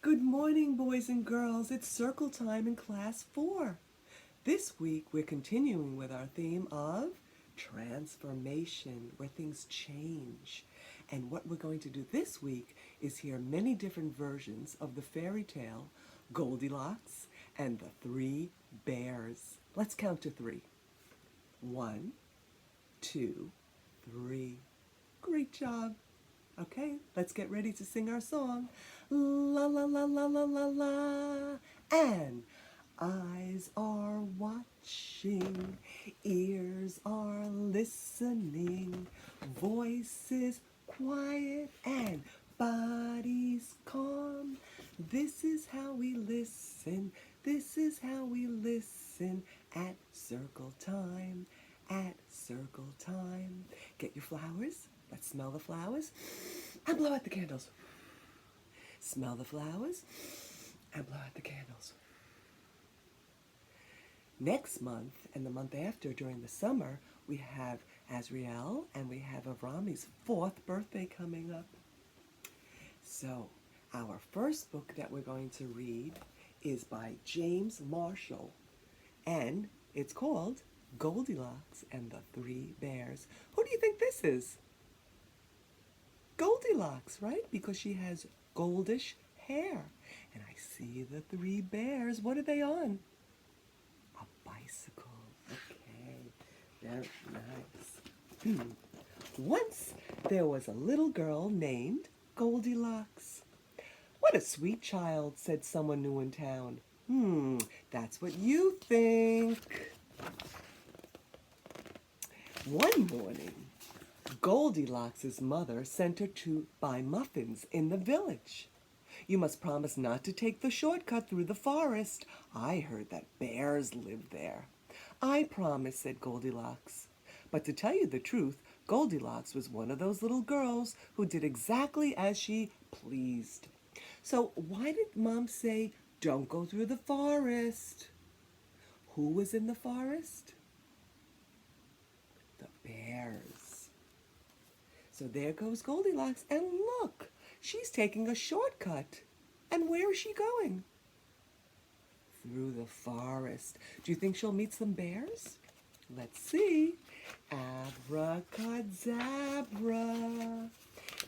Good morning, boys and girls. It's circle time in class 4. This week we're continuing with our theme of transformation, where things change. And what we're going to do this week is hear many different versions of the fairy tale Goldilocks and the Three Bears. Let's count to 3. 1, 2, 3. Great job. Okay, let's get ready to sing our song. La la la la la la la. And eyes are watching, ears are listening, voices quiet and bodies calm. This is how we listen, this is how we listen at circle time, at circle time. Get your flowers. Let's smell the flowers and blow out the candles. Smell the flowers and blow out the candles. Next month and the month after, during the summer, we have Azriel and we have Avrami's 4th birthday coming up. So, our first book that we're going to read is by James Marshall, and it's called Goldilocks and the Three Bears. Who do you think this is? Goldilocks, right? Because she has goldish hair. And I see the 3 bears. What are they on? A bicycle. Okay, very nice. Once there was a little girl named Goldilocks. What a sweet child, said someone new in town. That's what you think. One morning, Goldilocks' mother sent her to buy muffins in the village. You must promise not to take the shortcut through the forest. I heard that bears live there. I promise, said Goldilocks. But to tell you the truth, Goldilocks was one of those little girls who did exactly as she pleased. So why did Mom say, don't go through the forest? Who was in the forest? The bears. So there goes Goldilocks, and look, she's taking a shortcut. And where is she going? Through the forest. Do you think she'll meet some bears? Let's see. Abracadabra.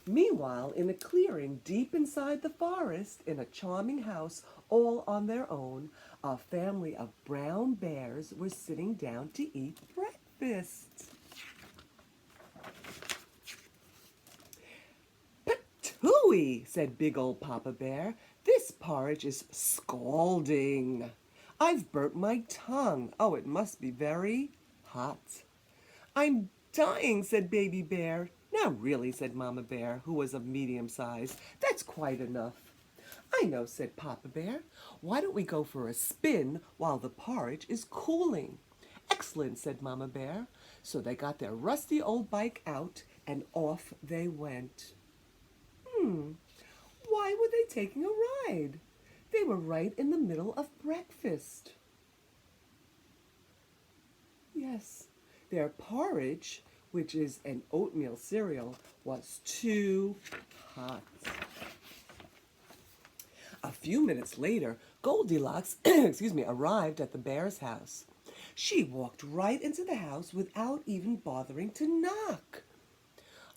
Meanwhile, in a clearing deep inside the forest, in a charming house all on their own, a family of brown bears were sitting down to eat breakfast. "Hooey," said big old Papa Bear, "this porridge is scalding. I've burnt my tongue. Oh, it must be very hot." "I'm dying," said Baby Bear. "Now really," said Mama Bear, who was of medium size, "that's quite enough." "I know," said Papa Bear. "Why don't we go for a spin while the porridge is cooling?" "Excellent," said Mama Bear. So they got their rusty old bike out and off they went. Why were they taking a ride? They were right in the middle of breakfast. Yes, their porridge, which is an oatmeal cereal, was too hot. A few minutes later, Goldilocks arrived at the bear's house. She walked right into the house without even bothering to knock.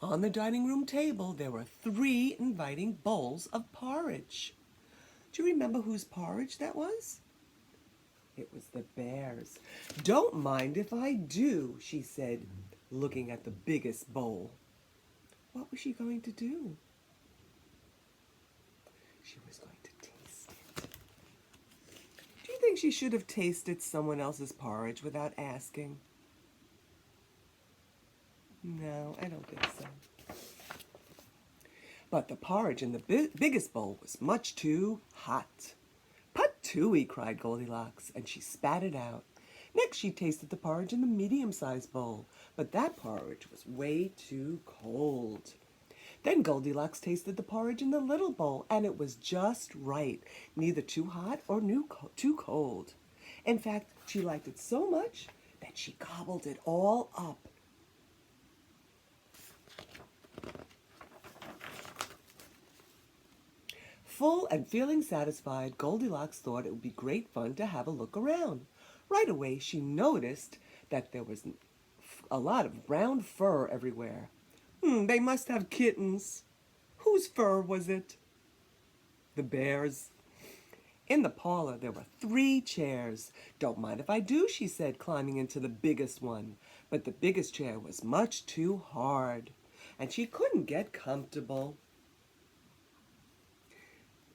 On the dining room table, there were 3 inviting bowls of porridge. Do you remember whose porridge that was? It was the bear's. "Don't mind if I do," she said, looking at the biggest bowl. What was she going to do? She was going to taste it. Do you think she should have tasted someone else's porridge without asking? No, I don't think so. But the porridge in the biggest bowl was much too hot. "Patooey," cried Goldilocks, and she spat it out. Next she tasted the porridge in the medium-sized bowl, but that porridge was way too cold. Then Goldilocks tasted the porridge in the little bowl, and it was just right, neither too hot or too cold. In fact, she liked it so much that she gobbled it all up. Full and feeling satisfied, Goldilocks thought it would be great fun to have a look around. Right away, she noticed that there was a lot of brown fur everywhere. They must have kittens. Whose fur was it? The bear's. In the parlor, there were 3 chairs. Don't mind if I do, she said, climbing into the biggest one. But the biggest chair was much too hard, and she couldn't get comfortable.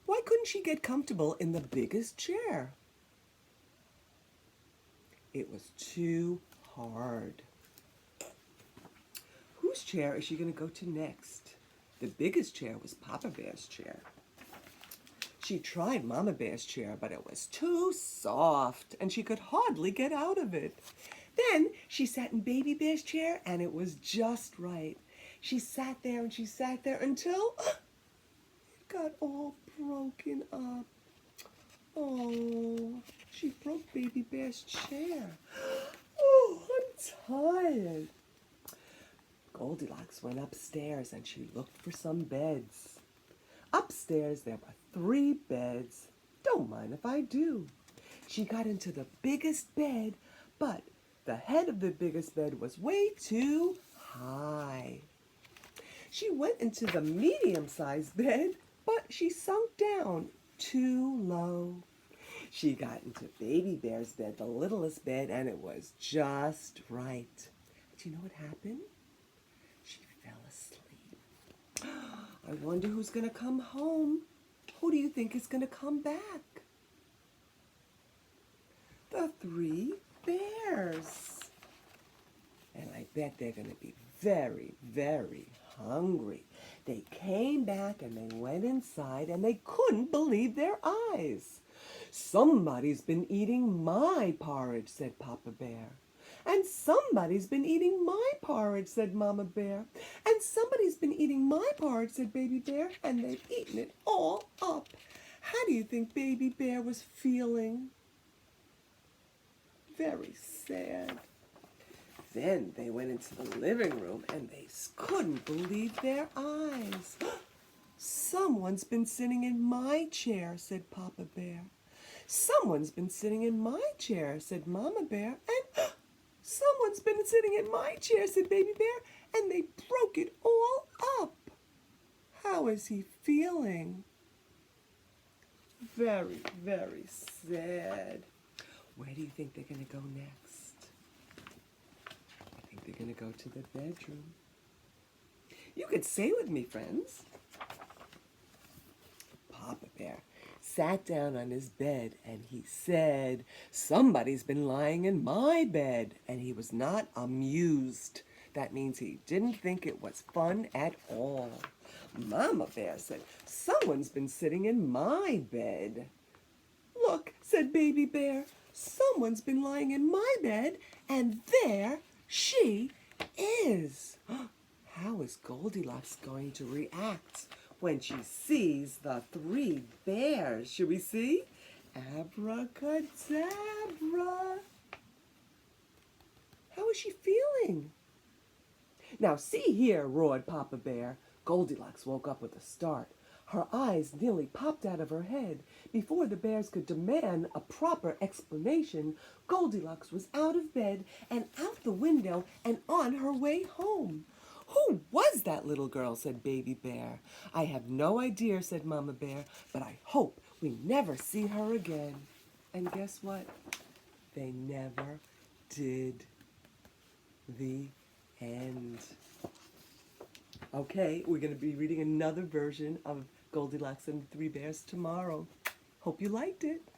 Why couldn't she get comfortable in the biggest chair? It was too hard. Whose chair is she going to go to next? The biggest chair was Papa Bear's chair. She tried Mama Bear's chair, but it was too soft, and she could hardly get out of it. Then she sat in Baby Bear's chair, and it was just right. She sat there and she sat there until it got all broken up. Oh, she broke Baby Bear's chair. Oh, I'm tired. Goldilocks went upstairs and she looked for some beds. Upstairs there were 3 beds. Don't mind if I do. She got into the biggest bed, but the head of the biggest bed was way too high. She went into the medium-sized bed, but she sunk down too low. She got into Baby Bear's bed, the littlest bed, and it was just right. Do you know what happened? She fell asleep. I wonder who's going to come home. Who do you think is going to come back? The 3 bears. And I bet they're going to be very, very hungry. They came back and they went inside and they couldn't believe their eyes. Somebody's been eating my porridge, said Papa Bear. And somebody's been eating my porridge, said Mama Bear. And somebody's been eating my porridge, said Baby Bear, and they've eaten it all up. How do you think Baby Bear was feeling? Very sad. Then they went into the living room and they couldn't believe their eyes. Someone's been sitting in my chair, said Papa Bear. Someone's been sitting in my chair, said Mama Bear. And someone's been sitting in my chair, said Baby Bear, and they broke it all up. How is he feeling? Very, very sad. Where do you think they're going to go next? I think they're going to go to the bedroom. You could say with me, friends. Papa Bear sat down on his bed and he said, somebody's been lying in my bed, and he was not amused. That means he didn't think it was fun at all. Mama Bear said, someone's been sitting in my bed. Look, said Baby Bear, someone's been lying in my bed, and there she is. How is Goldilocks going to react when she sees the 3 bears? Should we see? Abracadabra. How is she feeling? Now see here, roared Papa Bear. Goldilocks woke up with a start. Her eyes nearly popped out of her head. Before the bears could demand a proper explanation, Goldilocks was out of bed and out the window and on her way home. Who was that little girl, said Baby Bear. I have no idea, said Mama Bear, but I hope we never see her again. And guess what? They never did. The end. Okay, we're going to be reading another version of Goldilocks and the 3 Bears tomorrow. Hope you liked it.